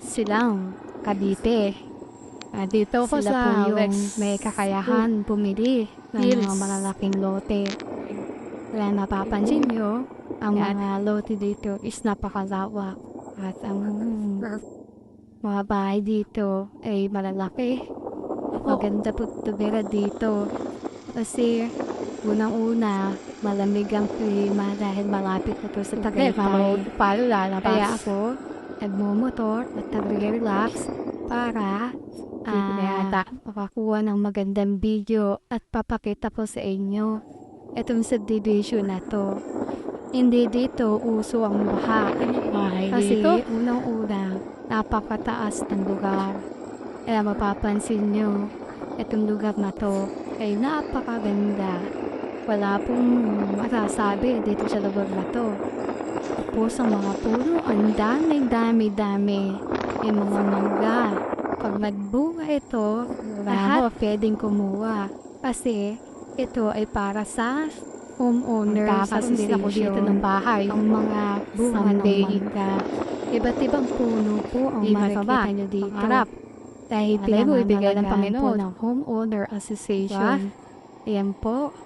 Silang Cavite. Dito ko Sila sa po yung West may kakayahan bumili ng mga Hills. malalaking lote. Kaya napapansin nyo, ang Yan. mga lote dito is napakalawak. At ang mga bahay dito ay malalaki. Maganda po tumira dito. Kasi unang-una, malamig ang klima dahil malapit na to sa Tagaytay. Palo lalabas. Kaya ako, nagmumotor at nagre-relax para makakuha ng magandang video at papakita ko sa inyo itong subdivision na to. Hindi dito uso ang baha. Kasi unang-una, napakataas ng lugar. Kaya mapapansin nyo, itong lugar na to ay napakaganda. Wala pong masasabi dito sa lugar na to. Tapos ang mga puno, ang dami. May mga mangga. Pag nagbunga ito, lahat pwedeng kumuha. Kasi ito ay para sa homeowners Magkakaroon din ako dito ng bahay. Ang mga bunga ng Someday. mangga. Iba't ibang puno po ang Di makikita masama. nyo dito. Pangarap. Dahil Malay mo, ibigay ng pinangangalagaan po Panginoon. ng homeowner association. Ayan po.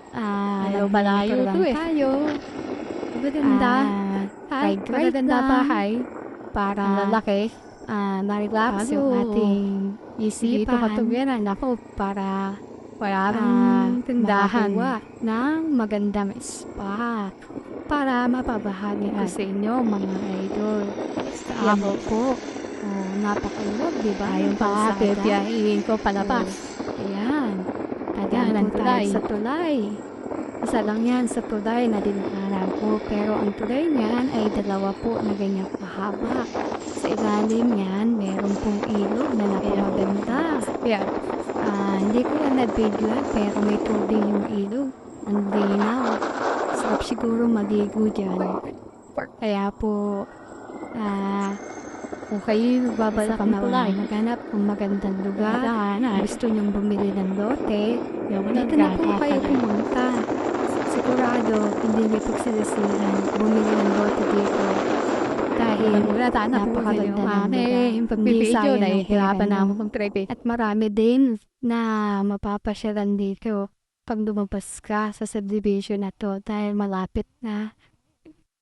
Ayaw malayo to eh. Tayo. Maganda. Magaganda bahay para Ang lalaki. na-relax yung Ano? ating Dito isipan. katuwiran. Ako para Wala bang tindahan. makakuha ng magandang spot para mapabahagi ko sa inyo mga idol. Ayan po. Oh, napakaluwag, di ba? Yung biyahin ko palabas. Ayan. Ayan, Ayan ang po tayo sa tulay. Isa lang yan sa tulay na dinaanan ko. Pero ang tulay niyan ay dalawa po na ganyan kahaba. Sa ilalim niyan, meron pong ilog na napakaganda. Yan. Hindi ko na na-video pero may tubig yung ilog. Ang linaw. Sarap siguro maligo dyan. Kaya po, kung kayo nagbabalik Sa tulay. maghanap ng magandang lugar, gusto nyong bumili ng lote, Yung dito na po kayo pumunta. Sigurado, hindi niyo pagsisisihan bumili ng lote dito. Dahil Wala tayo na po napakaganda ng lugar. yung Hindi pag-video sayang na ang hihirapan pera na ako nyo. mag-trip eh. At marami din na mapapasyalan dito pag lumabas ka sa subdivision na to dahil malapit na